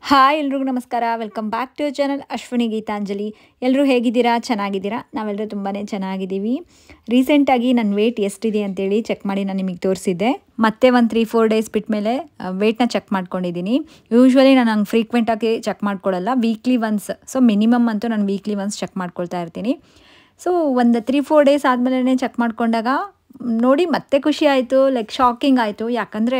Hi ಎಲ್ರಿಗೂ ನಮಸ್ಕಾರ. Welcome back to channel Ashwini Geetanjali. ಎಲ್ಲರೂ ಹೇಗಿದ್ದೀರಾ? ಚೆನ್ನಾಗಿದ್ದೀರಾ? ನಾವೆಲ್ಲರೂ ತುಂಬಾ ಚೆನ್ನಾಗಿದ್ದೀವಿ. ರೀಸೆಂಟಾಗಿ ನನ್ನ ವೆಯ್ಟ್ ಎಷ್ಟಿದೆ ಅಂತೇಳಿ ಚೆಕ್ ಮಾಡಿ ನಾನು ನಿಮಗೆ ತೋರಿಸಿದ್ದೆ. ಮತ್ತೆ ಒಂದು 3-4 ಡೇಸ್ ಬಿಟ್ಟ ಮೇಲೆ ವೆಯ್ಟ್ನ ಚೆಕ್ ಮಾಡ್ಕೊಂಡಿದ್ದೀನಿ. ಯೂಶ್ವಲಿ ನಾನು ಹಂಗೆ ಫ್ರೀಕ್ವೆಂಟಾಗಿ ಚೆಕ್ ಮಾಡ್ಕೊಳ್ಳಲ್ಲ, ವೀಕ್ಲಿ ಒನ್ಸ್. ಸೊ ಮಿನಿಮಮ್ ಅಂತೂ ನಾನು ವೀಕ್ಲಿ ಒನ್ಸ್ ಚೆಕ್ ಮಾಡ್ಕೊಳ್ತಾ ಇರ್ತೀನಿ. ಸೊ ಒಂದು 3-4 ಡೇಸ್ ಆದಮೇಲೆ ಚೆಕ್ ಮಾಡ್ಕೊಂಡಾಗ ನೋಡಿ ಮತ್ತೆ ಖುಷಿ ಆಯಿತು, ಲೈಕ್ ಶಾಕಿಂಗ್ ಆಯಿತು. ಯಾಕಂದರೆ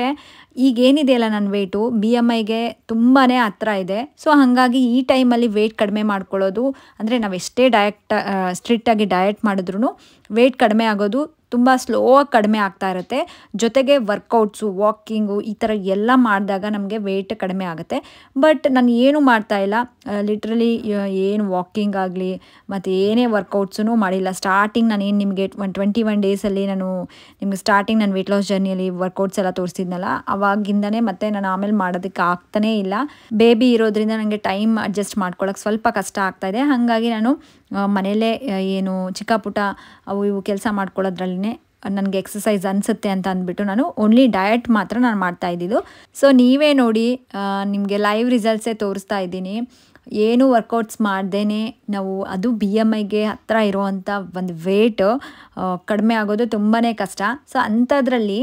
ಈಗೇನಿದೆಯಲ್ಲ ನನ್ನ ವೆಯ್ಟು BMIಗೆ ತುಂಬಾ ಹತ್ರ ಇದೆ. ಸೊ ಹಾಗಾಗಿ ಈ ಟೈಮಲ್ಲಿ ವೆಯ್ಟ್ ಕಡಿಮೆ ಮಾಡ್ಕೊಳ್ಳೋದು ಅಂದರೆ ನಾವು ಎಷ್ಟೇ ಸ್ಟ್ರಿಕ್ಟಾಗಿ ಡಯಟ್ ಮಾಡಿದ್ರೂ ವೆಯ್ಟ್ ಕಡಿಮೆ ಆಗೋದು ತುಂಬ ಸ್ಲೋವಾಗಿ ಕಡಿಮೆ ಆಗ್ತಾ ಇರುತ್ತೆ. ಜೊತೆಗೆ ವರ್ಕೌಟ್ಸು, ವಾಕಿಂಗು ಈ ಥರ ಎಲ್ಲ ಮಾಡಿದಾಗ ನಮಗೆ ವೆಯ್ಟ್ ಕಡಿಮೆ ಆಗುತ್ತೆ. ಬಟ್ ನಾನು ಏನೂ ಮಾಡ್ತಾಯಿಲ್ಲ, ಲಿಟ್ರಲಿ ಏನು ವಾಕಿಂಗ್ ಆಗಲಿ ಮತ್ತು ಏನೇ ವರ್ಕೌಟ್ಸೂ ಮಾಡಿಲ್ಲ. ಸ್ಟಾರ್ಟಿಂಗ್ ನಾನು ಏನು ನಿಮಗೆ 21 ಡೇಸಲ್ಲಿ ನಾನು ನಿಮಗೆ ಸ್ಟಾರ್ಟಿಂಗ್ ನನ್ನ ವೆಯ್ಟ್ ಲಾಸ್ ಜರ್ನಿಯಲ್ಲಿ ವರ್ಕೌಟ್ಸ್ ಎಲ್ಲ ತೋರಿಸಿದ್ನಲ್ಲ, ಅವಾಗಿಂದನೇ ಮತ್ತೆ ನಾನು ಆಮೇಲೆ ಮಾಡೋದಕ್ಕೆ ಆಗ್ತಾನೇ ಇಲ್ಲ. ಬೇಬಿ ಇರೋದ್ರಿಂದ ನನಗೆ ಟೈಮ್ ಅಡ್ಜಸ್ಟ್ ಮಾಡ್ಕೊಳ್ಳೋಕೆ ಸ್ವಲ್ಪ ಕಷ್ಟ ಆಗ್ತಾಯಿದೆ. ಹಾಗಾಗಿ ನಾನು ಮನೆಯಲ್ಲೇ ಏನು ಚಿಕ್ಕ ಪುಟ್ಟ ಅವು ಇವು ಕೆಲಸ ಮಾಡ್ಕೊಳ್ಳೋದ್ರಲ್ಲೇ ನನಗೆ ಎಕ್ಸಸೈಸ್ ಅನಿಸುತ್ತೆ ಅಂತ ಅಂದ್ಬಿಟ್ಟು ನಾನು ಓನ್ಲಿ ಡಯಟ್ ಮಾತ್ರ ನಾನು ಮಾಡ್ತಾ ಇದ್ದಿದ್ದು. ಸೊ ನೀವೇ ನೋಡಿ, ನಿಮಗೆ ಲೈವ್ ರಿಸಲ್ಟ್ಸೇ ತೋರಿಸ್ತಾ ಇದ್ದೀನಿ. ಏನು ವರ್ಕೌಟ್ಸ್ ಮಾಡ್ದೇ ನಾವು ಅದು BMIಗೆ ಹತ್ತಿರ ಇರೋವಂಥ ಒಂದು ವೆಯ್ಟ್ ಕಡಿಮೆ ಆಗೋದು ತುಂಬಾ ಕಷ್ಟ. ಸೊ ಅಂಥದ್ರಲ್ಲಿ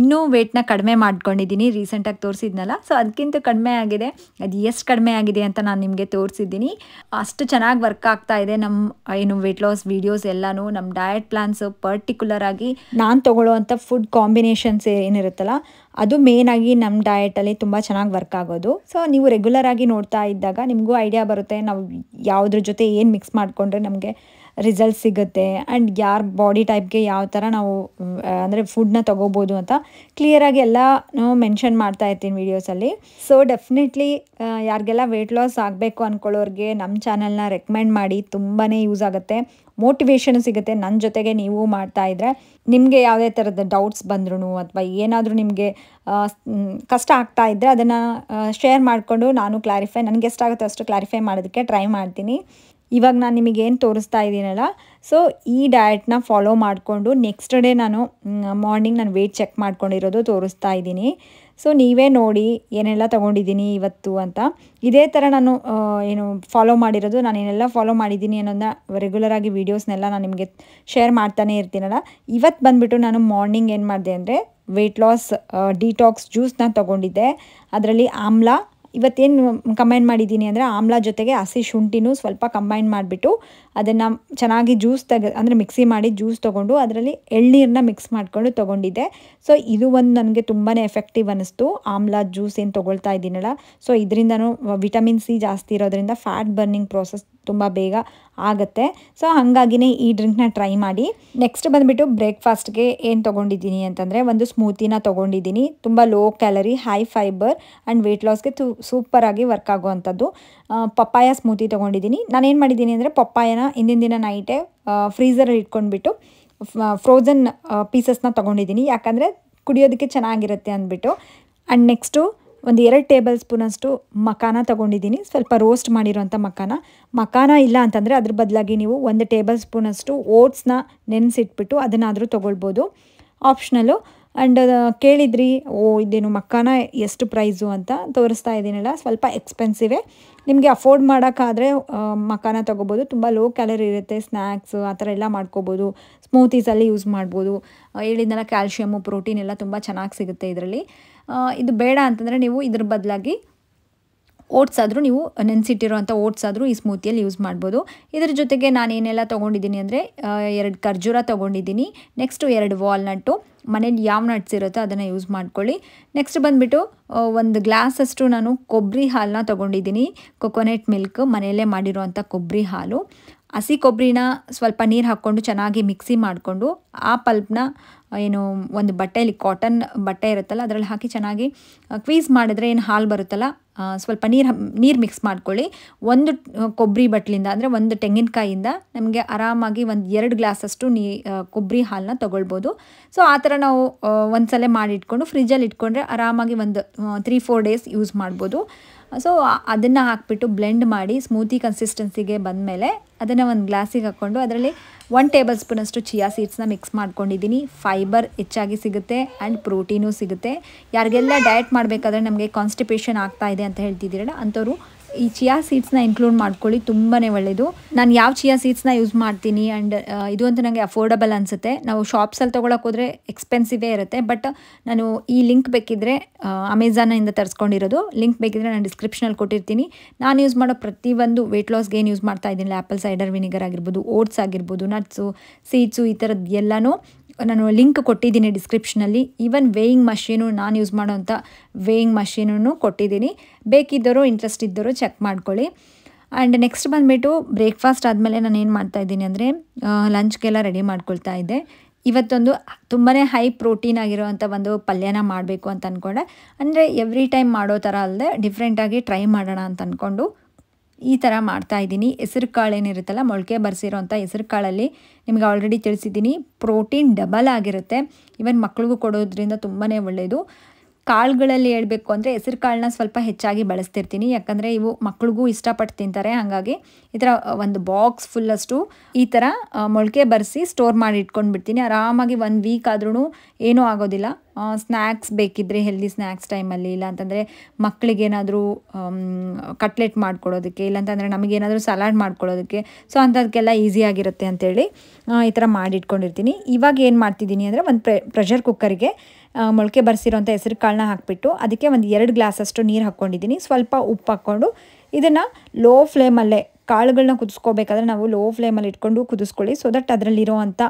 ಇನ್ನೂ ವೆಯ್ಟ್ನ ಕಡಿಮೆ ಮಾಡ್ಕೊಂಡಿದ್ದೀನಿ. ರೀಸೆಂಟಾಗಿ ತೋರಿಸಿದ್ನಲ್ಲ, ಸೊ ಅದಕ್ಕಿಂತ ಕಡಿಮೆ ಆಗಿದೆ. ಅದು ಎಷ್ಟು ಕಡಿಮೆ ಆಗಿದೆ ಅಂತ ನಾನು ನಿಮಗೆ ತೋರಿಸಿದ್ದೀನಿ. ಅಷ್ಟು ಚೆನ್ನಾಗಿ ವರ್ಕ್ ಆಗ್ತಾ ಇದೆ ನಮ್ಮ ಏನು ವೆಯ್ಟ್ ಲಾಸ್ ವೀಡಿಯೋಸ್ ಎಲ್ಲನೂ. ನಮ್ಮ ಡಯಟ್ ಪ್ಲಾನ್ಸು ಪರ್ಟಿಕ್ಯುಲರಾಗಿ ನಾನು ತೊಗೊಳ್ಳೋವಂಥ ಫುಡ್ ಕಾಂಬಿನೇಷನ್ಸ್ ಏನಿರುತ್ತಲ್ಲ, ಅದು ಮೇಯ್ನಾಗಿ ನಮ್ಮ ಡಯಟಲ್ಲಿ ತುಂಬ ಚೆನ್ನಾಗಿ ವರ್ಕ್ ಆಗೋದು. ಸೊ ನೀವು ರೆಗ್ಯುಲರಾಗಿ ನೋಡ್ತಾ ಇದ್ದಾಗ ನಿಮಗೂ ಐಡಿಯಾ ಬರುತ್ತೆ ನಾವು ಯಾವುದ್ರ ಜೊತೆ ಏನು ಮಿಕ್ಸ್ ಮಾಡಿಕೊಂಡ್ರೆ ನಮಗೆ ರಿಸಲ್ಟ್ ಸಿಗುತ್ತೆ ಆ್ಯಂಡ್ ಯಾರ ಬಾಡಿ ಟೈಪ್ಗೆ ಯಾವ ಥರ ನಾವು ಅಂದರೆ ಫುಡ್ನ ತೊಗೋಬೋದು ಅಂತ ಕ್ಲಿಯರಾಗಿ ಎಲ್ಲ ಮೆನ್ಷನ್ ಮಾಡ್ತಾ ಇರ್ತೀನಿ ವೀಡಿಯೋಸಲ್ಲಿ. ಸೊ ಡೆಫಿನೆಟ್ಲಿ ಯಾರಿಗೆಲ್ಲ ವೆಯ್ಟ್ ಲಾಸ್ ಆಗಬೇಕು ಅಂದ್ಕೊಳ್ಳೋರಿಗೆ ನಮ್ಮ ಚಾನಲ್ನ ರೆಕಮೆಂಡ್ ಮಾಡಿ. ತುಂಬಾ ಯೂಸ್ ಆಗುತ್ತೆ, ಮೋಟಿವೇಶನ್ ಸಿಗುತ್ತೆ. ನನ್ನ ಜೊತೆಗೆ ನೀವು ಮಾಡ್ತಾಯಿದ್ರೆ ನಿಮಗೆ ಯಾವುದೇ ಥರದ ಡೌಟ್ಸ್ ಬಂದ್ರೂ ಅಥವಾ ಏನಾದರೂ ನಿಮಗೆ ಕಷ್ಟ ಆಗ್ತಾ ಇದ್ದರೆ ಅದನ್ನು ಶೇರ್ ಮಾಡಿಕೊಂಡು ನಾನು ನನಗೆ ಎಷ್ಟಾಗುತ್ತೆ ಅಷ್ಟು ಕ್ಲಾರಿಫೈ ಮಾಡೋದಕ್ಕೆ ಟ್ರೈ ಮಾಡ್ತೀನಿ. ಇವಾಗ ನಾನು ನಿಮಗೇನು ತೋರಿಸ್ತಾ ಇದ್ದೀನಲ್ಲ, ಸೊ ಈ ಡಯಟ್ನ ಫಾಲೋ ಮಾಡಿಕೊಂಡು ನೆಕ್ಸ್ಟ್ ಡೇ ನಾನು ಮಾರ್ನಿಂಗ್ ನಾನು ವೆಯ್ಟ್ ಚೆಕ್ ಮಾಡ್ಕೊಂಡಿರೋದು ತೋರಿಸ್ತಾ ಇದ್ದೀನಿ. ಸೊ ನೀವೇ ನೋಡಿ ಏನೆಲ್ಲ ತೊಗೊಂಡಿದ್ದೀನಿ ಇವತ್ತು ಅಂತ. ಇದೇ ಥರ ನಾನು ಏನು ಫಾಲೋ ಮಾಡಿರೋದು, ನಾನು ಏನೆಲ್ಲ ಫಾಲೋ ಮಾಡಿದ್ದೀನಿ ಅನ್ನೋದನ್ನ ರೆಗ್ಯುಲರಾಗಿ ವೀಡಿಯೋಸ್ನೆಲ್ಲ ನಾನು ನಿಮಗೆ ಶೇರ್ ಮಾಡ್ತಾನೆ ಇರ್ತೀನಲ್ಲ. ಇವತ್ತು ಬಂದುಬಿಟ್ಟು ನಾನು ಮಾರ್ನಿಂಗ್ ಏನು ಮಾಡಿದೆ ಅಂದರೆ ವೆಯ್ಟ್ ಲಾಸ್ ಡಿಟಾಕ್ಸ್ ಜ್ಯೂಸ್ನ ತೊಗೊಂಡಿದ್ದೆ. ಅದರಲ್ಲಿ ಆಮ್ಲ, ಇವತ್ತೇನು ಕಂಬೈನ್ ಮಾಡಿದ್ದೀನಿ ಅಂದರೆ ಆಮ್ಲ ಜೊತೆಗೆ ಹಸಿ ಶುಂಠಿನೂ ಸ್ವಲ್ಪ ಕಂಬೈನ್ ಮಾಡಿಬಿಟ್ಟು ಅದನ್ನು ಚೆನ್ನಾಗಿ ಜ್ಯೂಸ್ ಅಂದರೆ ಮಿಕ್ಸಿ ಮಾಡಿ ಜ್ಯೂಸ್ ತೊಗೊಂಡು ಅದರಲ್ಲಿ ಎಳ್ನೀರನ್ನ ಮಿಕ್ಸ್ ಮಾಡಿಕೊಂಡು ತೊಗೊಂಡಿದ್ದೆ. ಸೊ ಇದು ಒಂದು ನನಗೆ ತುಂಬಾ ಎಫೆಕ್ಟಿವ್ ಅನ್ನಿಸ್ತು, ಆಮ್ಲ ಜ್ಯೂಸ್ ಏನು ತೊಗೊಳ್ತಾ ಇದ್ದೀನಲ್ಲ. ಸೊ ಇದರಿಂದನೂ ವಿಟಮಿನ್ C ಜಾಸ್ತಿ ಇರೋದ್ರಿಂದ ಫ್ಯಾಟ್ ಬರ್ನಿಂಗ್ ಪ್ರೋಸೆಸ್ ತುಂಬ ಬೇಗ ಆಗುತ್ತೆ. ಸೊ ಹಾಗಾಗಿನೇ ಈ ಡ್ರಿಂಕ್ನ ಟ್ರೈ ಮಾಡಿ. ನೆಕ್ಸ್ಟ್ ಬಂದುಬಿಟ್ಟು ಬ್ರೇಕ್ಫಾಸ್ಟ್ಗೆ ಏನು ತೊಗೊಂಡಿದ್ದೀನಿ ಅಂತಂದರೆ ಒಂದು ಸ್ಮೂತಿನ ತೊಗೊಂಡಿದ್ದೀನಿ. ತುಂಬ low calorie, high fibre and weight ಲಾಸ್ಗೆ ಸೂಪರಾಗಿ ವರ್ಕ್ ಆಗುವಂಥದ್ದು ಪಪ್ಪಾಯ ಸ್ಮೂತಿ ತೊಗೊಂಡಿದ್ದೀನಿ. ನಾನೇನು ಮಾಡಿದ್ದೀನಿ ಅಂದರೆ ಪಪ್ಪಾಯನ ಹಿಂದಿನ ದಿನ ನೈಟೇ ಫ್ರೀಝರಲ್ಲಿ ಇಟ್ಕೊಂಡ್ಬಿಟ್ಟು ಫ್ರೋಝನ್ ಪೀಸಸ್ನ ತೊಗೊಂಡಿದ್ದೀನಿ. ಯಾಕಂದರೆ ಕುಡಿಯೋದಕ್ಕೆ ಚೆನ್ನಾಗಿರುತ್ತೆ ಅಂದ್ಬಿಟ್ಟು. ಆ್ಯಂಡ್ ನೆಕ್ಸ್ಟು ಒಂದು 2 ಟೇಬಲ್ ಸ್ಪೂನಷ್ಟು ಮಕಾನ ತೊಗೊಂಡಿದ್ದೀನಿ. ಸ್ವಲ್ಪ ರೋಸ್ಟ್ ಮಾಡಿರೋಂಥ ಮಕಾನ ಇಲ್ಲ ಅಂತಂದರೆ ಅದ್ರ ಬದಲಾಗಿ ನೀವು 1 ಟೇಬಲ್ ಸ್ಪೂನಷ್ಟು ಓಟ್ಸ್ನ ನೆನೆಸಿಟ್ಬಿಟ್ಟು ಅದನ್ನಾದರೂ ತೊಗೊಳ್ಬೋದು, ಆಪ್ಷನಲ್ಲು. ಆ್ಯಂಡ್ ಕೇಳಿದ್ರಿ ಇದೇನು ಮಕಾನ ಎಷ್ಟು ಪ್ರೈಸು ಅಂತ ತೋರಿಸ್ತಾ ಇದ್ದೀನಲ್ಲ, ಸ್ವಲ್ಪ ಎಕ್ಸ್ಪೆನ್ಸಿವೇ. ನಿಮಗೆ ಅಫೋರ್ಡ್ ಮಾಡೋಕ್ಕಾದರೆ ಮಕಾನ ತೊಗೋಬೋದು. ತುಂಬ ಲೋ ಕ್ಯಾಲರಿ ಇರುತ್ತೆ, ಸ್ನ್ಯಾಕ್ಸ್ ಆ ಥರ ಎಲ್ಲ ಮಾಡ್ಕೋಬೋದು, ಸ್ಮೂತೀಸಲ್ಲಿ ಯೂಸ್ ಮಾಡ್ಬೋದು. ಹೇಳಿದ್ನಲ್ಲ ಕ್ಯಾಲ್ಶಿಯಮ್ಮು, ಪ್ರೋಟೀನ್ ಎಲ್ಲ ತುಂಬ ಚೆನ್ನಾಗಿ ಸಿಗುತ್ತೆ ಇದರಲ್ಲಿ. ಇದು ಬೇಡ ಅಂತಂದರೆ ನೀವು ಇದ್ರ ಬದಲಾಗಿ ಓಟ್ಸ್ ಆದರೂ ನೀವು ನೆನೆಸಿಟ್ಟಿರೋಂಥ ಓಟ್ಸ್ ಆದರೂ ಈ ಸ್ಮೂತಿಯಲ್ಲಿ ಯೂಸ್ ಮಾಡ್ಬೋದು. ಇದ್ರ ಜೊತೆಗೆ ನಾನೇನೆಲ್ಲ ತೊಗೊಂಡಿದ್ದೀನಿ ಅಂದರೆ 2 ಖರ್ಜೂರ ತೊಗೊಂಡಿದ್ದೀನಿ. ನೆಕ್ಸ್ಟು 2 ವಾಲ್ನಟ್ಟು, ಮನೇಲಿ ಯಾವ ನಟ್ಸ್ ಇರುತ್ತೋ ಅದನ್ನು ಯೂಸ್ ಮಾಡ್ಕೊಳ್ಳಿ. ನೆಕ್ಸ್ಟ್ ಬಂದುಬಿಟ್ಟು 1 ಗ್ಲಾಸಷ್ಟು ನಾನು ಕೊಬ್ಬರಿ ಹಾಲನ್ನ ತೊಗೊಂಡಿದ್ದೀನಿ. ಕೊಕೊನೆಟ್ ಮಿಲ್ಕ್, ಮನೆಯಲ್ಲೇ ಮಾಡಿರೋವಂಥ ಕೊಬ್ಬರಿ ಹಾಲು. ಹಸಿ ಕೊಬ್ಬರಿನ ಸ್ವಲ್ಪ ನೀರು ಹಾಕ್ಕೊಂಡು ಚೆನ್ನಾಗಿ ಮಿಕ್ಸಿ ಮಾಡಿಕೊಂಡು ಆ ಪಲ್ಪ್ನ ಏನು ಒಂದು ಬಟ್ಟೆಯಲ್ಲಿ, ಕಾಟನ್ ಬಟ್ಟೆ ಇರುತ್ತಲ್ಲ ಅದರಲ್ಲಿ ಹಾಕಿ ಚೆನ್ನಾಗಿ ಕ್ವೀಸ್ ಮಾಡಿದ್ರೆ ಏನು ಹಾಲು ಬರುತ್ತಲ್ಲ, ಸ್ವಲ್ಪ ನೀರು ಮಿಕ್ಸ್ ಮಾಡ್ಕೊಳ್ಳಿ. ಒಂದು ಕೊಬ್ಬರಿ ಬಟ್ಲಿಂದ ಅಂದರೆ ಒಂದು ತೆಂಗಿನಕಾಯಿಂದ ನಮಗೆ ಆರಾಮಾಗಿ 2 ಗ್ಲಾಸಷ್ಟು ಕೊಬ್ಬರಿ ಹಾಲನ್ನ ತೊಗೊಳ್ಬೋದು. ಸೊ ಆ ಥರ ನಾವು ಒಂದ್ಸಲ ಮಾಡಿಟ್ಕೊಂಡು ಫ್ರಿಜ್ಜಲ್ಲಿ ಇಟ್ಕೊಂಡ್ರೆ ಆರಾಮಾಗಿ ಒಂದು 3-4 ಡೇಸ್ ಯೂಸ್ ಮಾಡ್ಬೋದು. ಸೊ ಅದನ್ನು ಹಾಕ್ಬಿಟ್ಟು ಬ್ಲೆಂಡ್ ಮಾಡಿ ಸ್ಮೂತಿ ಕನ್ಸಿಸ್ಟೆನ್ಸಿಗೆ ಬಂದಮೇಲೆ ಅದನ್ನು ಒಂದು ಗ್ಲಾಸಿಗೆ ಹಾಕ್ಕೊಂಡು ಅದರಲ್ಲಿ 1 ಟೇಬಲ್ ಸ್ಪೂನಷ್ಟು ಚಿಯಾ ಸೀಡ್ಸ್ನ ಮಿಕ್ಸ್ ಮಾಡ್ಕೊಂಡಿದ್ದೀನಿ. ಫೈಬರ್ ಹೆಚ್ಚಾಗಿ ಸಿಗುತ್ತೆ ಆ್ಯಂಡ್ ಪ್ರೋಟೀನು ಸಿಗುತ್ತೆ. ಯಾರಿಗೆಲ್ಲ ಡಯಟ್ ಮಾಡಬೇಕಾದ್ರೆ ನಮಗೆ ಕಾನ್ಸ್ಟಿಪೇಷನ್ ಆಗ್ತಾ ಇದೆ ಅಂತ ಹೇಳ್ತಿದ್ದೀರಲ್ಲ ಅಂಥವ್ರು ಈ ಚಿಯಾ ಸೀಡ್ಸ್ನ ಇನ್ಕ್ಲೂಡ್ ಮಾಡ್ಕೊಳ್ಳಿ, ತುಂಬಾ ಒಳ್ಳೆಯದು. ನಾನು ಯಾವ ಚಿಯಾ ಸೀಡ್ಸ್ನ ಯೂಸ್ ಮಾಡ್ತೀನಿ ಆ್ಯಂಡ್ ಇದು ಅಂತ ನನಗೆ ಅಫೋರ್ಡಬಲ್ ಅನಿಸುತ್ತೆ. ನಾವು ಶಾಪ್ಸಲ್ಲಿ ತೊಗೊಳಕ್ಕೆ ಹೋದರೆ ಎಕ್ಸ್ಪೆನ್ಸಿವೇ ಇರುತ್ತೆ. ಬಟ್ ನಾನು ಈ ಲಿಂಕ್ ಬೇಕಿದ್ದರೆ ಅಮೆಝಾನಿಂದ ತರಿಸ್ಕೊಂಡಿರೋದು, ಲಿಂಕ್ ಬೇಕಿದ್ರೆ ನಾನು ಡಿಸ್ಕ್ರಿಪ್ಷನಲ್ಲಿ ಕೊಟ್ಟಿರ್ತೀನಿ. ನಾನು ಯೂಸ್ ಮಾಡೋ ಪ್ರತಿಯೊಂದು ವೆಯ್ಟ್ ಲಾಸ್ಗೆ ಏನು ಯೂಸ್ ಮಾಡ್ತಾ ಇದ್ದೀನಿ, ಆ್ಯಪಲ್ ಸೈಡರ್ ವಿನಿಗರ್ ಆಗಿರ್ಬೋದು, ಓಟ್ಸ್ ಆಗಿರ್ಬೋದು, ನಟ್ಸು, ಸೀಡ್ಸು, ಈ ಥರದ್ದು ಎಲ್ಲನೂ ನಾನು ಲಿಂಕ್ ಕೊಟ್ಟಿದ್ದೀನಿ ಡಿಸ್ಕ್ರಿಪ್ಷನಲ್ಲಿ. ಈವನ್ ವೇಯಿಂಗ್ ಮಷೀನು, ನಾನು ಯೂಸ್ ಮಾಡೋವಂಥ ವೇಯಿಂಗ್ ಮಷೀನೂ ಕೊಟ್ಟಿದ್ದೀನಿ. ಬೇಕಿದ್ದವರು ಇಂಟ್ರೆಸ್ಟ್ ಇದ್ದವರು ಚೆಕ್ ಮಾಡ್ಕೊಳ್ಳಿ. ಆ್ಯಂಡ್ ನೆಕ್ಸ್ಟ್ ಬಂದುಬಿಟ್ಟು ಬ್ರೇಕ್ಫಾಸ್ಟ್ ಆದಮೇಲೆ ನಾನು ಏನು ಮಾಡ್ತಾಯಿದ್ದೀನಿ ಅಂದರೆ ಲಂಚ್ಗೆಲ್ಲ ರೆಡಿ ಮಾಡ್ಕೊಳ್ತಾ ಇದ್ದೆ. ಇವತ್ತೊಂದು ತುಂಬಾ ಹೈ ಪ್ರೋಟೀನ್ ಆಗಿರೋವಂಥ ಒಂದು ಪಲ್ಯನ ಮಾಡಬೇಕು ಅಂತ ಅಂದ್ಕೊಂಡೆ. ಅಂದರೆ ಎವ್ರಿ ಟೈಮ್ ಮಾಡೋ ಥರ ಅಲ್ಲದೆ ಡಿಫ್ರೆಂಟಾಗಿ ಟ್ರೈ ಮಾಡೋಣ ಅಂತ ಅಂದ್ಕೊಂಡು ಈ ಥರ ಮಾಡ್ತಾಯಿದ್ದೀನಿ. ಹೆಸರು ಕಾಳು ಏನಿರುತ್ತಲ್ಲ, ಮೊಳಕೆ ಬರೆಸಿರೋಂಥ ಹೆಸರು ಕಾಳಲ್ಲಿ ನಿಮಗೆ ಆಲ್ರೆಡಿ ತಿಳಿಸಿದ್ದೀನಿ, ಪ್ರೋಟೀನ್ ಡಬಲ್ ಆಗಿರುತ್ತೆ. ಈವನ್ ಮಕ್ಳಿಗೂ ಕೊಡೋದ್ರಿಂದ ತುಂಬಾ ಒಳ್ಳೆಯದು. ಕಾಳುಗಳಲ್ಲಿ ಹೇಳಬೇಕು ಅಂದರೆ ಹೆಸರು ಕಾಳನ್ನ ಸ್ವಲ್ಪ ಹೆಚ್ಚಾಗಿ ಬಳಸ್ತಿರ್ತೀನಿ, ಯಾಕಂದರೆ ಇವು ಮಕ್ಳಿಗೂ ಇಷ್ಟಪಟ್ಟು ತಿಂತಾರೆ. ಹಾಗಾಗಿ ಈ ಥರ ಒಂದು ಬಾಕ್ಸ್ ಫುಲ್ಲಷ್ಟು ಈ ಥರ ಮೊಳಕೆ ಬರೆಸಿ ಸ್ಟೋರ್ ಮಾಡಿ ಇಟ್ಕೊಂಡು ಬಿಡ್ತೀನಿ. ಆರಾಮಾಗಿ 1 ವೀಕ್ ಆದ್ರೂ ಏನೂ ಆಗೋದಿಲ್ಲ. ಸ್ನ್ಯಾಕ್ಸ್ ಬೇಕಿದ್ದರೆ ಹೆಲ್ದಿ ಸ್ನ್ಯಾಕ್ಸ್ ಟೈಮಲ್ಲಿ, ಇಲ್ಲಾಂತಂದರೆ ಮಕ್ಕಳಿಗೇನಾದರೂ ಕಟ್ಲೆಟ್ ಮಾಡ್ಕೊಡೋದಕ್ಕೆ, ಇಲ್ಲಾಂತಂದರೆ ನಮಗೇನಾದರೂ ಸಲಾಡ್ ಮಾಡ್ಕೊಳ್ಳೋದಕ್ಕೆ, ಸೊ ಅಂಥದಕ್ಕೆಲ್ಲ ಈಸಿಯಾಗಿರುತ್ತೆ ಅಂಥೇಳಿ ಈ ಥರ ಮಾಡಿಟ್ಕೊಂಡಿರ್ತೀನಿ. ಇವಾಗ ಏನು ಮಾಡ್ತಿದ್ದೀನಿ ಅಂದರೆ ಒಂದು ಪ್ರೆಷರ್ ಕುಕ್ಕರಿಗೆ ಮೊಳಕೆ ಬರೆಸಿರೋಂಥ ಹೆಸರು ಕಾಳನ್ನ ಹಾಕಿಬಿಟ್ಟು ಅದಕ್ಕೆ ಒಂದು 2 ಗ್ಲಾಸಷ್ಟು ನೀರು ಹಾಕ್ಕೊಂಡಿದ್ದೀನಿ. ಸ್ವಲ್ಪ ಉಪ್ಪು ಹಾಕ್ಕೊಂಡು ಇದನ್ನು ಲೋ ಫ್ಲೇಮಲ್ಲೇ, ಕಾಳುಗಳನ್ನ ಕುದಿಸ್ಕೋಬೇಕಾದ್ರೆ ನಾವು ಲೋ ಫ್ಲೇಮಲ್ಲಿ ಇಟ್ಕೊಂಡು ಕುದಿಸ್ಕೊಳ್ಳಿ. ಸೊ ದಟ್ ಅದರಲ್ಲಿರೋವಂಥ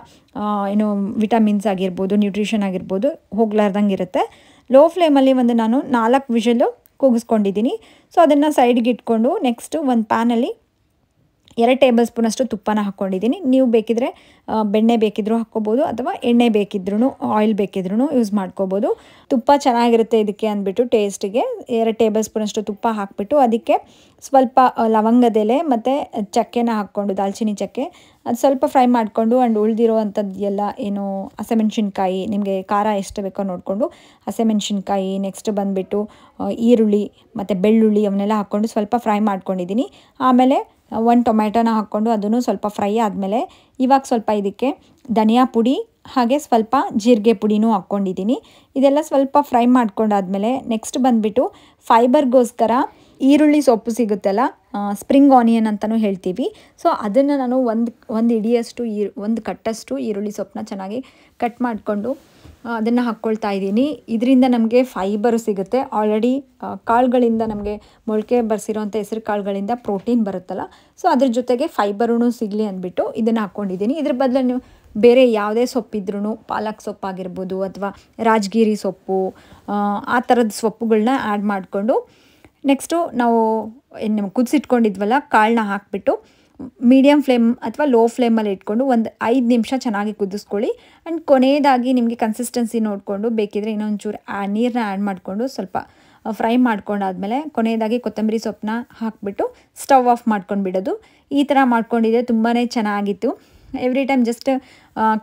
ಏನು ವಿಟಮಿನ್ಸ್ ಆಗಿರ್ಬೋದು, ನ್ಯೂಟ್ರಿಷನ್ ಆಗಿರ್ಬೋದು ಹೋಗ್ಲಾರ್ದಂಗೆ ಇರುತ್ತೆ. ಲೋ ಫ್ಲೇಮಲ್ಲಿ ನಾನು 4 ವಿಷಲು ಕೂಗಿಸ್ಕೊಂಡಿದ್ದೀನಿ. ಸೊ ಅದನ್ನು ಸೈಡ್ಗೆ ಇಟ್ಕೊಂಡು ನೆಕ್ಸ್ಟು ಒಂದು ಪ್ಯಾನಲ್ಲಿ 2 ಟೇಬಲ್ ಸ್ಪೂನಷ್ಟು ತುಪ್ಪನ ಹಾಕ್ಕೊಂಡಿದ್ದೀನಿ. ನೀವು ಬೇಕಿದ್ರೆ ಬೆಣ್ಣೆ ಬೇಕಿದ್ರೂ ಹಾಕ್ಕೋಬೋದು, ಅಥವಾ ಎಣ್ಣೆ ಬೇಕಿದ್ರೂ, ಆಯಿಲ್ ಬೇಕಿದ್ರೂ ಯೂಸ್ ಮಾಡ್ಕೋಬೋದು. ತುಪ್ಪ ಚೆನ್ನಾಗಿರುತ್ತೆ ಇದಕ್ಕೆ ಅಂದ್ಬಿಟ್ಟು ಟೇಸ್ಟಿಗೆ 2 ಟೇಬಲ್ ಸ್ಪೂನಷ್ಟು ತುಪ್ಪ ಹಾಕಿಬಿಟ್ಟು ಅದಕ್ಕೆ ಸ್ವಲ್ಪ ಲವಂಗದೆಲೆ ಮತ್ತು ಚಕ್ಕೆನ ಹಾಕ್ಕೊಂಡು, ದಾಲ್ಚಿನ್ನಿ ಚಕ್ಕೆ, ಅದು ಸ್ವಲ್ಪ ಫ್ರೈ ಮಾಡಿಕೊಂಡು ಆ್ಯಂಡ್ ಉಳಿದಿರೋವಂಥದ್ದು ಎಲ್ಲ ಏನು ಹಸಿಮೆಣ್ಸಿನ್ಕಾಯಿ, ನಿಮಗೆ ಖಾರ ಎಷ್ಟು ಬೇಕೋ ನೋಡಿಕೊಂಡು ಹಸಿಮೆಣ್ಸಿನ್ಕಾಯಿ, ನೆಕ್ಸ್ಟ್ ಬಂದುಬಿಟ್ಟು ಈರುಳ್ಳಿ ಮತ್ತು ಬೆಳ್ಳುಳ್ಳಿ ಅವನ್ನೆಲ್ಲ ಹಾಕ್ಕೊಂಡು ಸ್ವಲ್ಪ ಫ್ರೈ ಮಾಡ್ಕೊಂಡಿದ್ದೀನಿ. ಆಮೇಲೆ 1 ಟೊಮ್ಯಾಟೋನ ಹಾಕ್ಕೊಂಡು ಅದನ್ನು ಸ್ವಲ್ಪ ಫ್ರೈ ಆದಮೇಲೆ ಇವಾಗ ಸ್ವಲ್ಪ ಇದಕ್ಕೆ ಧನಿಯಾ ಪುಡಿ ಹಾಗೆ ಸ್ವಲ್ಪ ಜೀರಿಗೆ ಪುಡಿನೂ ಹಾಕ್ಕೊಂಡಿದ್ದೀನಿ. ಇದೆಲ್ಲ ಸ್ವಲ್ಪ ಫ್ರೈ ಮಾಡ್ಕೊಂಡಾದ್ಮೇಲೆ ನೆಕ್ಸ್ಟ್ ಬಂದುಬಿಟ್ಟು ಫೈಬರ್ಗೋಸ್ಕರ ಈರುಳ್ಳಿ ಸೊಪ್ಪು ಸಿಗುತ್ತಲ್ಲ, ಸ್ಪ್ರಿಂಗ್ ಆನಿಯನ್ ಅಂತಲೂ ಹೇಳ್ತೀವಿ. ಸೊ ಅದನ್ನು ನಾನು ಒಂದು ಇಡಿಯಷ್ಟು ಒಂದು ಕಟ್ಟಷ್ಟು ಈರುಳ್ಳಿ ಸೊಪ್ಪನ್ನ ಚೆನ್ನಾಗಿ ಕಟ್ ಮಾಡಿಕೊಂಡು ಅದನ್ನು ಹಾಕ್ಕೊಳ್ತಾ ಇದ್ದೀನಿ. ಇದರಿಂದ ನಮಗೆ ಫೈಬರು ಸಿಗುತ್ತೆ. ಆಲ್ರೆಡಿ ಕಾಳುಗಳಿಂದ ನಮಗೆ ಮೊಳಕೆ ಬರೆಸಿರೋಂಥ ಹೆಸರು ಕಾಳುಗಳಿಂದ ಪ್ರೋಟೀನ್ ಬರುತ್ತಲ್ಲ, ಸೊ ಅದ್ರ ಜೊತೆಗೆ ಫೈಬರೂ ಸಿಗಲಿ ಅಂದ್ಬಿಟ್ಟು ಇದನ್ನು ಹಾಕ್ಕೊಂಡಿದ್ದೀನಿ. ಇದ್ರ ಬದಲು ನೀವು ಬೇರೆ ಯಾವುದೇ ಸೊಪ್ಪಿದ್ರೂ, ಪಾಲಕ್ ಸೊಪ್ಪಾಗಿರ್ಬೋದು ಅಥವಾ ರಾಜಗಿರಿ ಸೊಪ್ಪು, ಆ ಥರದ ಸೊಪ್ಪುಗಳನ್ನ ಆ್ಯಡ್ ಮಾಡಿಕೊಂಡು ನೆಕ್ಸ್ಟು ನಾವು ಏನು ಕುದಿಸಿಟ್ಕೊಂಡಿದ್ವಲ್ಲ ಕಾಳನ್ನ ಹಾಕಿಬಿಟ್ಟು ಮೀಡಿಯಮ್ ಫ್ಲೇಮ್ ಅಥವಾ ಲೋ ಫ್ಲೇಮಲ್ಲಿ ಇಟ್ಕೊಂಡು ಒಂದು 5 ನಿಮಿಷ ಚೆನ್ನಾಗಿ ಕುದಿಸ್ಕೊಳ್ಳಿ. ಆ್ಯಂಡ್ ಕೊನೆಯದಾಗಿ ನಿಮಗೆ ಕನ್ಸಿಸ್ಟೆನ್ಸಿ ನೋಡಿಕೊಂಡು ಬೇಕಿದ್ರೆ ಇನ್ನೊಂಚೂರು ನೀರನ್ನ ಆ್ಯಡ್ ಮಾಡಿಕೊಂಡು ಸ್ವಲ್ಪ ಫ್ರೈ ಮಾಡ್ಕೊಂಡಾದ್ಮೇಲೆ ಕೊನೆಯದಾಗಿ ಕೊತ್ತಂಬರಿ ಸೊಪ್ಪನ್ನ ಹಾಕಿಬಿಟ್ಟು ಸ್ಟವ್ ಆಫ್ ಮಾಡ್ಕೊಂಡು ಬಿಡೋದು. ಈ ಥರ ಮಾಡ್ಕೊಂಡಿದ್ದೆ, ತುಂಬಾ ಚೆನ್ನಾಗಿತ್ತು. ಎವ್ರಿ ಟೈಮ್ ಜಸ್ಟ್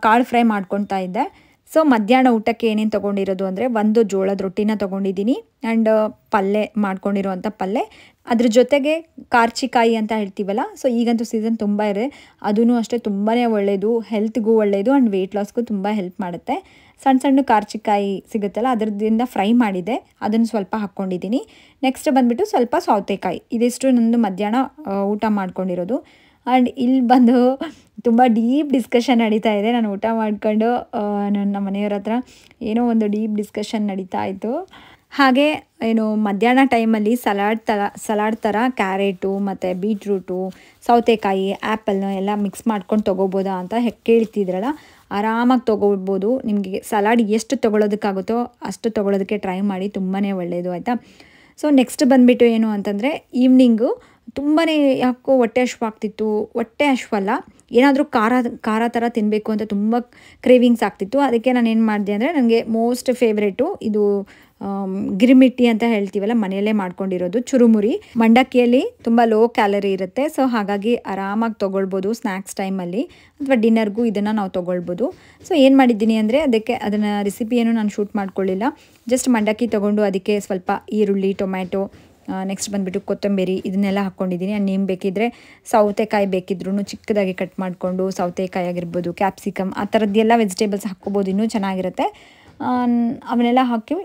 ಕಾಳು ಫ್ರೈ ಮಾಡ್ಕೊತಾ ಇದ್ದೆ. ಸೊ ಮಧ್ಯಾಹ್ನ ಊಟಕ್ಕೆ ಏನೇನು ತೊಗೊಂಡಿರೋದು ಅಂದರೆ ಒಂದು ಜೋಳದ ರೊಟ್ಟಿನ ತೊಗೊಂಡಿದ್ದೀನಿ ಆ್ಯಂಡ್ ಪಲ್ಯ ಮಾಡ್ಕೊಂಡಿರೋವಂಥ ಪಲ್ಯ, ಅದ್ರ ಜೊತೆಗೆ ಕಾರ್ಚಿಕಾಯಿ ಅಂತ ಹೇಳ್ತೀವಲ್ಲ, ಸೊ ಈಗಂತೂ ಸೀಸನ್ ತುಂಬ ಇದೆ, ಅದೂ ಅಷ್ಟೇ ತುಂಬಾ ಒಳ್ಳೆಯದು, ಹೆಲ್ತ್ಗೂ ಒಳ್ಳೆಯದು ಆ್ಯಂಡ್ ವೆಯ್ಟ್ ಲಾಸ್ಗೂ ತುಂಬ ಹೆಲ್ಪ್ ಮಾಡುತ್ತೆ. ಸಣ್ಣ ಸಣ್ಣ ಕಾರ್ಚಿಕಾಯಿ ಸಿಗುತ್ತಲ್ಲ ಅದರದಿಂದ ಫ್ರೈ ಮಾಡಿದೆ, ಅದನ್ನು ಸ್ವಲ್ಪ ಹಾಕ್ಕೊಂಡಿದ್ದೀನಿ. ನೆಕ್ಸ್ಟ್ ಬಂದುಬಿಟ್ಟು ಸ್ವಲ್ಪ ಸೌತೆಕಾಯಿ, ಇದಿಷ್ಟು ನಂದು ಮಧ್ಯಾಹ್ನ ಊಟ ಮಾಡ್ಕೊಂಡಿರೋದು. ಆ್ಯಂಡ್ ಇಲ್ಲಿ ಬಂದು ತುಂಬ ಡೀಪ್ ಡಿಸ್ಕಷನ್ ನಡೀತಾ ಇದೆ. ನಾನು ಊಟ ಮಾಡ್ಕೊಂಡು ನಮ್ಮ ಮನೆಯವ್ರ ಹತ್ರ ಏನೋ ಒಂದು ಡೀಪ್ ಡಿಸ್ಕಷನ್ ನಡೀತಾ ಇತ್ತು. ಹಾಗೆ ಏನು ಮಧ್ಯಾಹ್ನ ಟೈಮಲ್ಲಿ ಸಲಾಡ್ ಥರ ಕ್ಯಾರೆಟು ಮತ್ತು ಬೀಟ್ರೂಟು, ಸೌತೆಕಾಯಿ, ಆ್ಯಪಲ್ನ ಎಲ್ಲ ಮಿಕ್ಸ್ ಮಾಡ್ಕೊಂಡು ತೊಗೋಬೋದಾ ಅಂತ ಕೇಳ್ತಿದ್ರಲ್ಲ, ಆರಾಮಾಗಿ ತೊಗೋಬೋದು. ನಿಮಗೆ ಸಲಾಡ್ ಎಷ್ಟು ತೊಗೊಳೋದಕ್ಕಾಗುತ್ತೋ ಅಷ್ಟು ತೊಗೊಳೋದಕ್ಕೆ ಟ್ರೈ ಮಾಡಿ, ತುಂಬಾ ಒಳ್ಳೆಯದು ಆಯಿತಾ. ಸೊ ನೆಕ್ಸ್ಟ್ ಬಂದುಬಿಟ್ಟು ಏನು ಅಂತಂದರೆ ಈವ್ನಿಂಗು ತುಂಬಾ ಯಾಕೋ ಹೊಟ್ಟೆ ಹಶ್ವಾಗ್ತಿತ್ತು, ಹೊಟ್ಟೆ ಹಶ್ವಲ್ಲ, ಏನಾದರೂ ಖಾರ ಥರ ತಿನ್ನಬೇಕು ಅಂತ ತುಂಬ ಕ್ರೇವಿಂಗ್ಸ್ ಆಗ್ತಿತ್ತು. ಅದಕ್ಕೆ ನಾನು ಏನು ಮಾಡಿದೆ ಅಂದರೆ ನನಗೆ ಮೋಸ್ಟ್ ಫೇವ್ರೇಟು ಇದು ಗಿರಿಮಿಟ್ಟಿ ಅಂತ ಹೇಳ್ತೀವಲ್ಲ, ಮನೆಯಲ್ಲೇ ಮಾಡ್ಕೊಂಡಿರೋದು ಚುರುಮುರಿ. ಮಂಡಕ್ಕಿಯಲ್ಲಿ ತುಂಬ ಲೋ ಕ್ಯಾಲರಿ ಇರುತ್ತೆ, ಸೊ ಹಾಗಾಗಿ ಆರಾಮಾಗಿ ತೊಗೊಳ್ಬೋದು ಸ್ನ್ಯಾಕ್ಸ್ ಟೈಮಲ್ಲಿ ಅಥವಾ ಡಿನ್ನರ್ಗೂ ಇದನ್ನು ನಾವು ತೊಗೊಳ್ಬೋದು. ಸೊ ಏನು ಮಾಡಿದ್ದೀನಿ ಅಂದರೆ ಅದನ್ನು ರೆಸಿಪಿಯನ್ನು ನಾನು ಶೂಟ್ ಮಾಡ್ಕೊಳ್ಳಿಲ್ಲ, ಜಸ್ಟ್ ಮಂಡಕ್ಕಿ ತೊಗೊಂಡು ಅದಕ್ಕೆ ಸ್ವಲ್ಪ ಈರುಳ್ಳಿ, ಟೊಮ್ಯಾಟೊ, ನೆಕ್ಸ್ಟ್ ಬಂದುಬಿಟ್ಟು ಕೊತ್ತಂಬರಿ ಇದನ್ನೆಲ್ಲ ಹಾಕ್ಕೊಂಡಿದ್ದೀನಿ. ಆ್ಯಂಡ್ ನೀವು ಬೇಕಿದ್ದರೆ ಸೌತೆಕಾಯಿ ಬೇಕಿದ್ರೂ ಚಿಕ್ಕದಾಗಿ ಕಟ್ ಮಾಡಿಕೊಂಡು ಸೌತೆಕಾಯಿ ಆಗಿರ್ಬೋದು, ಕ್ಯಾಪ್ಸಿಕಮ್ ಆ ಥರದ್ದೆಲ್ಲ ವೆಜಿಟೇಬಲ್ಸ್ ಹಾಕ್ಕೋಬೋದು, ಇನ್ನೂ ಚೆನ್ನಾಗಿರುತ್ತೆ. ಅವನ್ನೆಲ್ಲ ಹಾಕಿ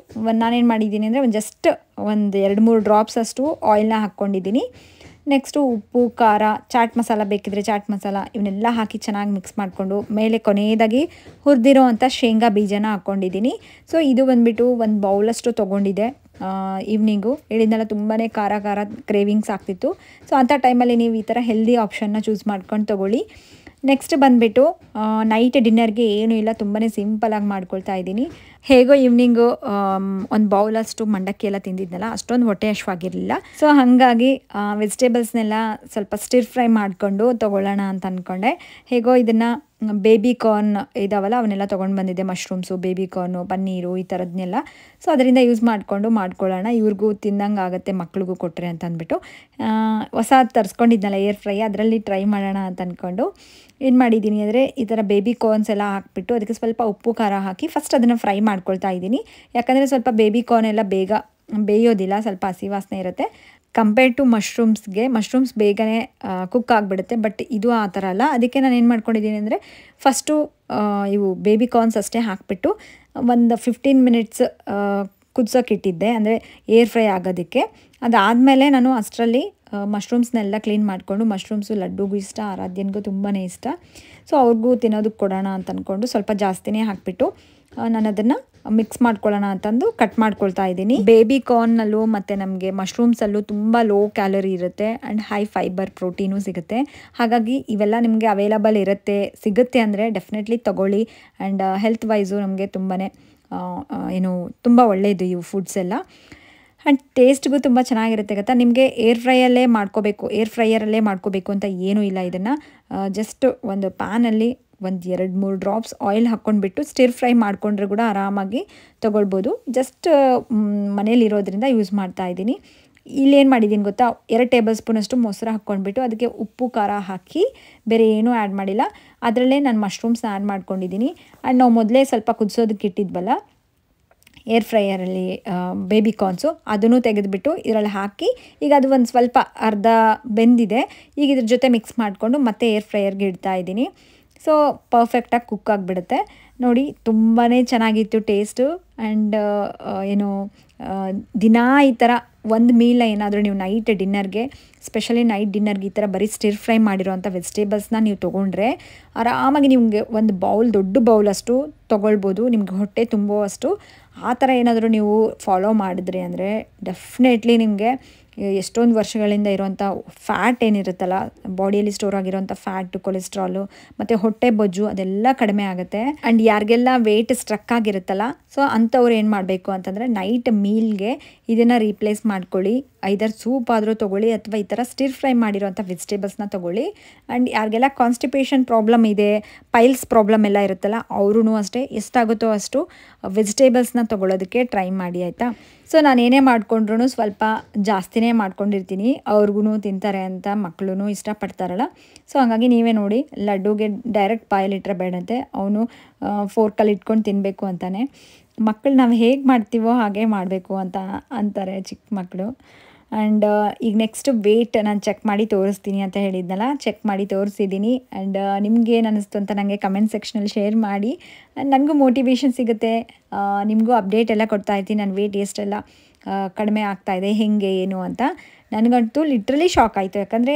ನಾನೇನು ಮಾಡಿದ್ದೀನಿ ಅಂದರೆ ಜಸ್ಟ್ ಒಂದು 2-3 ಡ್ರಾಪ್ಸ್ ಅಷ್ಟು ಆಯಿಲ್ನ ಹಾಕ್ಕೊಂಡಿದ್ದೀನಿ. ನೆಕ್ಸ್ಟು ಉಪ್ಪು, ಖಾರ, ಚಾಟ್ ಮಸಾಲ ಬೇಕಿದ್ದರೆ ಚಾಟ್ ಮಸಾಲ ಇವನ್ನೆಲ್ಲ ಹಾಕಿ ಚೆನ್ನಾಗಿ ಮಿಕ್ಸ್ ಮಾಡಿಕೊಂಡು ಮೇಲೆ ಕೊನೆಯದಾಗಿ ಹುರಿದಿರೋ ಅಂಥ ಶೇಂಗಾ ಬೀಜನ ಹಾಕ್ಕೊಂಡಿದ್ದೀನಿ. ಸೊ ಇದು ಬಂದುಬಿಟ್ಟು ಒಂದು ಬೌಲಷ್ಟು ತೊಗೊಂಡಿದ್ದೆ. ಈವ್ನಿಂಗು ಹೇಳಿದ್ನಲ್ಲ ತುಂಬಾ ಖಾರ ಕ್ರೇವಿಂಗ್ಸ್ ಆಗ್ತಿತ್ತು. ಸೊ ಅಂಥ ಟೈಮಲ್ಲಿ ನೀವು ಈ ಥರ ಹೆಲ್ದಿ ಆಪ್ಷನ್ನ ಚೂಸ್ ಮಾಡ್ಕೊಂಡು ತೊಗೊಳ್ಳಿ. ನೆಕ್ಸ್ಟ್ ಬಂದುಬಿಟ್ಟು ನೈಟ್ ಡಿನ್ನರ್ಗೆ ಏನೂ ಇಲ್ಲ, ತುಂಬಾ ಸಿಂಪಲಾಗಿ ಮಾಡ್ಕೊಳ್ತಾ ಇದ್ದೀನಿ. ಹೇಗೋ ಈವ್ನಿಂಗು ಒಂದು ಬೌಲಷ್ಟು ಮಂಡಕ್ಕಿ ಎಲ್ಲ ತಿಂದಿದ್ನಲ್ಲ, ಅಷ್ಟೊಂದು ಹೊಟ್ಟೆ ಹಶ್ವಾಗಿರಲಿಲ್ಲ. ಸೊ ಹಾಗಾಗಿ ವೆಜಿಟೇಬಲ್ಸ್ನೆಲ್ಲ ಸ್ವಲ್ಪ ಸ್ಟಿರ್ ಫ್ರೈ ಮಾಡಿಕೊಂಡು ತೊಗೊಳ್ಳೋಣ ಅಂತ ಅಂದ್ಕೊಂಡೆ. ಹೇಗೋ ಇದನ್ನು ಬೇಬಿ ಕಾರ್ನ್ ಇದಾವಲ್ಲ ಅವನ್ನೆಲ್ಲ ತೊಗೊಂಡು ಬಂದಿದ್ದೆ, ಮಶ್ರೂಮ್ಸು, ಬೇಬಿ ಕಾರ್ನು, ಪನ್ನೀರು ಈ ಥರದನ್ನೆಲ್ಲ. ಸೊ ಅದರಿಂದ ಯೂಸ್ ಮಾಡ್ಕೊಳ್ಳೋಣ, ಇವ್ರಿಗೂ ತಿನ್ನಂಗೆ ಆಗುತ್ತೆ, ಮಕ್ಳಿಗೂ ಕೊಟ್ಟರೆ ಅಂತ ಅಂದ್ಬಿಟ್ಟು ಹೊಸ ತರಿಸ್ಕೊಂಡಿದ್ನಲ್ಲ ಏರ್ ಫ್ರೈ, ಅದರಲ್ಲಿ ಟ್ರೈ ಮಾಡೋಣ ಅಂತ ಅಂದ್ಕೊಂಡು ಏನು ಮಾಡಿದ್ದೀನಿ ಅಂದರೆ ಈ ಥರ ಬೇಬಿ ಕಾರ್ನ್ಸ್ ಎಲ್ಲ ಹಾಕ್ಬಿಟ್ಟು ಅದಕ್ಕೆ ಸ್ವಲ್ಪ ಉಪ್ಪು ಖಾರ ಹಾಕಿ ಫಸ್ಟ್ ಅದನ್ನು ಫ್ರೈ ಮಾಡ್ಕೊಳ್ತಾ ಇದ್ದೀನಿ. ಯಾಕಂದರೆ ಸ್ವಲ್ಪ ಬೇಬಿ ಕಾರ್ನ್ ಎಲ್ಲ ಬೇಗ ಬೇಯೋದಿಲ್ಲ, ಸ್ವಲ್ಪ ಹಸಿ ವಾಸನೆ ಇರುತ್ತೆ. ಕಂಪೇರ್ಡ್ ಟು ಮಶ್ರೂಮ್ಸ್ ಬೇಗನೆ ಕುಕ್ ಆಗಿಬಿಡುತ್ತೆ, ಬಟ್ ಇದು ಆ ಥರ ಅಲ್ಲ. ಅದಕ್ಕೆ ನಾನು ಏನು ಮಾಡ್ಕೊಂಡಿದ್ದೀನಿ ಅಂದರೆ ಫಸ್ಟು ಇವು ಬೇಬಿ ಕಾರ್ನ್ಸ್ ಅಷ್ಟೇ ಹಾಕಿಬಿಟ್ಟು ಒಂದು 15 ಮಿನಿಟ್ಸ್ ಕುದಿಸೋಕೆ ಇಟ್ಟಿದ್ದೆ, ಅಂದರೆ ಏರ್ ಫ್ರೈ ಆಗೋದಕ್ಕೆ. ಅದಾದಮೇಲೆ ನಾನು ಅಷ್ಟರಲ್ಲಿ ಮಶ್ರೂಮ್ಸ್ನೆಲ್ಲ ಕ್ಲೀನ್ ಮಾಡಿಕೊಂಡು, ಮಶ್ರೂಮ್ಸು ಲಡ್ಡುಗೂ ಇಷ್ಟ, ಆರಾಧ್ಯನಿಗೂ ತುಂಬಾ ಇಷ್ಟ. ಸೊ ಅವ್ರಿಗೂ ತಿನ್ನೋದಕ್ಕೆ ಕೊಡೋಣ ಅಂತ ಅಂದ್ಕೊಂಡು ಸ್ವಲ್ಪ ಜಾಸ್ತಿನೇ ಹಾಕಿಬಿಟ್ಟು ನಾನು ಅದನ್ನು ಮಿಕ್ಸ್ ಮಾಡ್ಕೊಳ್ಳೋಣ ಅಂತಂದು ಕಟ್ ಮಾಡ್ಕೊಳ್ತಾ ಇದ್ದೀನಿ. ಬೇಬಿ ಕಾರ್ನ್ನಲ್ಲೂ ಮತ್ತು ನಮಗೆ ಮಶ್ರೂಮ್ಸಲ್ಲೂ ತುಂಬ ಲೋ ಕ್ಯಾಲರಿ ಇರುತ್ತೆ ಆ್ಯಂಡ್ ಹೈ ಫೈಬರ್ ಪ್ರೋಟೀನು ಸಿಗುತ್ತೆ. ಹಾಗಾಗಿ ಇವೆಲ್ಲ ನಿಮಗೆ ಅವೈಲಬಲ್ ಸಿಗುತ್ತೆ ಅಂದರೆ ಡೆಫಿನೆಟ್ಲಿ ತೊಗೊಳ್ಳಿ. ಆ್ಯಂಡ್ ಹೆಲ್ತ್ ವೈಸು ನಮಗೆ ತುಂಬಾ ತುಂಬ ಒಳ್ಳೆಯದು ಇವು ಫುಡ್ಸ್ ಎಲ್ಲ. ಆ್ಯಂಡ್ ಟೇಸ್ಟ್ಗೂ ತುಂಬ ಚೆನ್ನಾಗಿರುತ್ತೆ ಗೊತ್ತಾ. ನಿಮಗೆ ಏರ್ ಫ್ರೈಯರಲ್ಲೇ ಮಾಡ್ಕೋಬೇಕು ಅಂತ ಏನೂ ಇಲ್ಲ. ಇದನ್ನು ಜಸ್ಟ್ ಒಂದು ಪ್ಯಾನಲ್ಲಿ ಒಂದು 2-3 ಡ್ರಾಪ್ಸ್ ಆಯಿಲ್ ಹಾಕ್ಕೊಂಡ್ಬಿಟ್ಟು ಸ್ಟಿರ್ ಫ್ರೈ ಮಾಡಿಕೊಂಡ್ರೆ ಕೂಡ ಆರಾಮಾಗಿ ತೊಗೊಳ್ಬೋದು. ಜಸ್ಟ್ ಮನೇಲಿರೋದ್ರಿಂದ ಯೂಸ್ ಮಾಡ್ತಾ ಇದ್ದೀನಿ. ಇಲ್ಲೇನು ಮಾಡಿದ್ದೀನಿ ಗೊತ್ತಾ, 2 ಟೇಬಲ್ ಸ್ಪೂನಷ್ಟು ಮೊಸರು ಹಾಕ್ಕೊಂಡ್ಬಿಟ್ಟು ಅದಕ್ಕೆ ಉಪ್ಪು ಖಾರ ಹಾಕಿ ಬೇರೆ ಏನೂ ಆ್ಯಡ್ ಮಾಡಿಲ್ಲ. ಅದರಲ್ಲೇ ನಾನು ಮಶ್ರೂಮ್ಸ್ನ ಆ್ಯಡ್ ಮಾಡ್ಕೊಂಡಿದ್ದೀನಿ. ಆ್ಯಂಡ್ ನಾವು ಮೊದಲೇ ಸ್ವಲ್ಪ ಕುದಿಸೋದಕ್ಕೆ ಇಟ್ಟಿದ್ವಲ್ಲ ಏರ್ ಫ್ರೈಯರಲ್ಲಿ ಬೇಬಿ ಕಾರ್ನ್ಸು, ಅದನ್ನು ತೆಗೆದುಬಿಟ್ಟು ಇದರಲ್ಲಿ ಹಾಕಿ ಈಗ ಅದು ಒಂದು ಸ್ವಲ್ಪ ಅರ್ಧ ಬೆಂದಿದೆ. ಈಗ ಇದ್ರ ಜೊತೆ ಮಿಕ್ಸ್ ಮಾಡಿಕೊಂಡು ಮತ್ತೆ ಏರ್ ಫ್ರೈಯರ್ಗೆ ಇಡ್ತಾ ಇದ್ದೀನಿ. ಸೊ ಪರ್ಫೆಕ್ಟಾಗಿ ಕುಕ್ ಆಗಿಬಿಡುತ್ತೆ ನೋಡಿ. ತುಂಬಾ ಚೆನ್ನಾಗಿತ್ತು ಟೇಸ್ಟು. ಆ್ಯಂಡ್ ದಿನ ಈ ಥರ ಒಂದು ಮೀಲ್ ಏನಾದರೂ ನೀವು ಸ್ಪೆಷಲಿ ನೈಟ್ ಡಿನ್ನರ್ಗೆ ಈ ಥರ ಬರೀ ಸ್ಟಿರ್ ಫ್ರೈ ಮಾಡಿರೋವಂಥ ವೆಜಿಟೇಬಲ್ಸ್ನ ನೀವು ತೊಗೊಂಡ್ರೆ ಆರಾಮಾಗಿ ನಿಮಗೆ ಒಂದು ದೊಡ್ಡ ಬೌಲಷ್ಟು ತೊಗೊಳ್ಬೋದು, ನಿಮ್ಗೆ ಹೊಟ್ಟೆ ತುಂಬುವಷ್ಟು. ಆ ಥರ ಏನಾದರೂ ನೀವು ಫಾಲೋ ಮಾಡಿದ್ರಿ ಅಂದರೆ ಡೆಫಿನೆಟ್ಲಿ ನಿಮಗೆ ಎಷ್ಟೊಂದು ವರ್ಷಗಳಿಂದ ಇರೋವಂಥ ಫ್ಯಾಟ್ ಏನಿರುತ್ತಲ್ಲ, ಬಾಡಿಯಲ್ಲಿ ಸ್ಟೋರ್ ಆಗಿರೋವಂಥ ಫ್ಯಾಟು, ಕೊಲೆಸ್ಟ್ರಾಲು ಮತ್ತು ಹೊಟ್ಟೆ ಬೊಜ್ಜು ಅದೆಲ್ಲ ಕಡಿಮೆ ಆಗುತ್ತೆ. ಆ್ಯಂಡ್ ಯಾರಿಗೆಲ್ಲ ವೆಯ್ಟ್ ಸ್ಟ್ರಕ್ ಆಗಿರುತ್ತಲ್ಲ, ಸೊ ಅಂಥವ್ರು ಏನು ಮಾಡಬೇಕು ಅಂತಂದರೆ ನೈಟ್ ಮೀಲ್ಗೆ ಇದನ್ನು ರೀಪ್ಲೇಸ್ ಮಾಡ್ಕೊಳ್ಳಿ. ಐದರ್ ಸೂಪ್ ಆದರೂ ತೊಗೊಳ್ಳಿ ಅಥವಾ ಈ ಥರ ಸ್ಟಿರ್ ಫ್ರೈ ಮಾಡಿರೋವಂಥ ವೆಜಿಟೇಬಲ್ಸ್ನ ತೊಗೊಳ್ಳಿ. ಆ್ಯಂಡ್ ಯಾರಿಗೆಲ್ಲ ಕಾನ್ಸ್ಟಿಪೇಷನ್ ಪ್ರಾಬ್ಲಮ್ ಇದೆ, ಪೈಲ್ಸ್ ಪ್ರಾಬ್ಲಮ್ ಎಲ್ಲ ಇರುತ್ತಲ್ಲ, ಅವ್ರೂ ಅಷ್ಟೇ ಎಷ್ಟಾಗುತ್ತೋ ಅಷ್ಟು ವೆಜಿಟೇಬಲ್ಸ್ನ ತೊಗೊಳ್ಳೋದಕ್ಕೆ ಟ್ರೈ ಮಾಡಿ, ಆಯಿತಾ. ಸೊ ನಾನು ಏನೇ ಮಾಡಿಕೊಂಡ್ರೂ ಸ್ವಲ್ಪ ಜಾಸ್ತಿನೇ ಮಾಡ್ಕೊಂಡಿರ್ತೀನಿ, ಅವ್ರಿಗೂ ತಿಂತಾರೆ ಅಂತ, ಮಕ್ಕಳು ಇಷ್ಟಪಡ್ತಾರಲ್ಲ. ಸೊ ಹಾಗಾಗಿ ನೀವೇ ನೋಡಿ, ಲಡ್ಡುಗೆ ಡೈರೆಕ್ಟ್ ಬಾಯಲ್ಲಿಟ್ಟರೆ ಬೇಡಂತೆ, ಅವನು ಫೋರ್ಕಲ್ಲಿ ಇಟ್ಕೊಂಡು ತಿನ್ನಬೇಕು ಅಂತಾನೆ. ಮಕ್ಕಳು ನಾವು ಹೇಗೆ ಮಾಡ್ತೀವೋ ಹಾಗೆ ಮಾಡಬೇಕು ಅಂತ ಅಂತಾರೆ ಚಿಕ್ಕ ಮಕ್ಕಳು. ಆ್ಯಂಡ್ ಈಗ ನೆಕ್ಸ್ಟ್ ವೆಯ್ಟ್ ನಾನು ಚೆಕ್ ಮಾಡಿ ತೋರಿಸ್ತೀನಿ ಅಂತ ಹೇಳಿದ್ನಲ್ಲ, ಚೆಕ್ ಮಾಡಿ ತೋರಿಸಿದ್ದೀನಿ. ಆ್ಯಂಡ್ ನಿಮ್ಗೇನು ಅನ್ನಿಸ್ತು ಅಂತ ನನಗೆ ಕಮೆಂಟ್ ಸೆಕ್ಷನಲ್ಲಿ ಶೇರ್ ಮಾಡಿ. ನನಗೂ ಮೋಟಿವೇಶನ್ ಸಿಗುತ್ತೆ, ನಿಮಗೂ ಅಪ್ಡೇಟ್ ಎಲ್ಲ ಕೊಡ್ತಾ ಇರ್ತೀನಿ, ನನ್ನ ವೆಯ್ಟ್ ಎಷ್ಟೆಲ್ಲ ಕಡಿಮೆ ಆಗ್ತಾಯಿದೆ, ಹೇಗೆ ಏನು ಅಂತ. ನನಗಂತೂ ಲಿಟ್ರಲಿ ಶಾಕ್ ಆಯಿತು, ಯಾಕಂದರೆ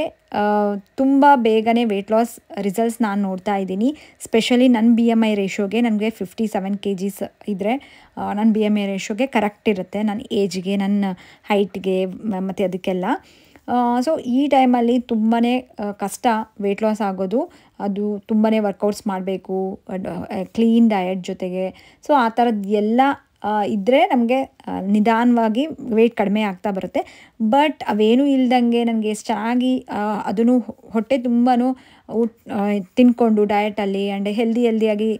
ತುಂಬ ಬೇಗನೆ ವೆಯ್ಟ್ ಲಾಸ್ ರಿಸಲ್ಟ್ಸ್ ನಾನು ನೋಡ್ತಾ ಇದ್ದೀನಿ. ಸ್ಪೆಷಲಿ ನನ್ನ BMI ರೇಷೋಗೆ ನನಗೆ 57 kgs ಇದ್ದರೆ ನನ್ನ BMI ರೇಷೋಗೆ ಕರೆಕ್ಟ್ ಇರುತ್ತೆ, ನನ್ನ ಏಜ್ಗೆ, ನನ್ನ ಹೈಟ್ಗೆ ಮತ್ತು ಅದಕ್ಕೆಲ್ಲ. ಸೊ ಈ ಟೈಮಲ್ಲಿ ತುಂಬಾ ಕಷ್ಟ ವೆಯ್ಟ್ ಲಾಸ್ ಆಗೋದು. ಅದು ತುಂಬಾ ವರ್ಕೌಟ್ಸ್ ಮಾಡಬೇಕು, ಕ್ಲೀನ್ ಡಯಟ್ ಜೊತೆಗೆ. ಸೊ ಆ ಥರದ್ದು ಎಲ್ಲ ಇದ್ದರೆ ನಮಗೆ ನಿಧಾನವಾಗಿ ವೆಯ್ಟ್ ಕಡಿಮೆ ಆಗ್ತಾ ಬರುತ್ತೆ. ಬಟ್ ಅವೇನೂ ಇಲ್ದಂಗೆ ನನಗೆ ಎಷ್ಟು ಚೆನ್ನಾಗಿ ಅದನ್ನು ಹೊಟ್ಟೆ ತುಂಬಾ ತಿನ್ಕೊಂಡು ಡಯಟಲ್ಲಿ ಆ್ಯಂಡ್ ಹೆಲ್ದಿಯಾಗಿ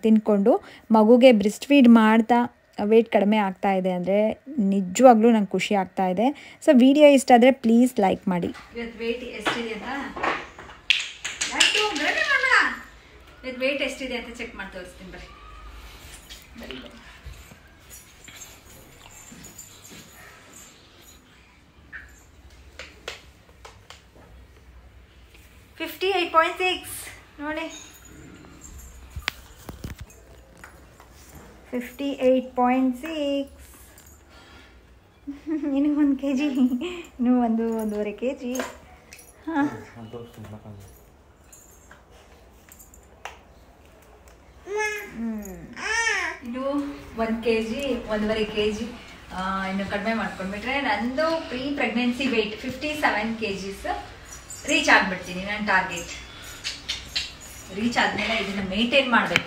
ತಿನ್ಕೊಂಡು ಮಗುಗೆ ಬ್ರೆಸ್ಟ್ ಫೀಡ್ ಮಾಡ್ತಾ ವೆಯ್ಟ್ ಕಡಿಮೆ ಆಗ್ತಾ ಇದೆ ಅಂದರೆ ನಿಜವಾಗ್ಲೂ ನಂಗೆ ಖುಷಿ ಆಗ್ತಾ ಇದೆ. ಸೊ ವಿಡಿಯೋ ಇಷ್ಟ ಆದರೆ ಪ್ಲೀಸ್ ಲೈಕ್ ಮಾಡಿ. ಇವತ್ತು ವೆಯ್ಟ್ ಎಷ್ಟಿದೆ ಅಂತ ಚೆಕ್ ಮಾಡಿ ತೋರಿಸ್ತೀನಿ ಬರ್ರಿ. 58.6 ನೋಡಿ, 58.6. ಇನ್ನು 1 kg, ಇನ್ನು 1.5 kg. ಹಾಂ, ಇದು 1 kg, 1.5 kg ಇನ್ನು ಕಡಿಮೆ ಮಾಡ್ಕೊಂಡ್ಬಿಟ್ರೆ ನಂದು pre pregnancy weight 57 kgs reach ಆಗಿಬಿಡ್ತೀನಿ. ನನ್ನ ಟಾರ್ಗೆಟ್ ರೀಚ್ ಆದಮೇಲೆ ಇದನ್ನು ಮೇಂಟೈನ್ ಮಾಡಬೇಕು.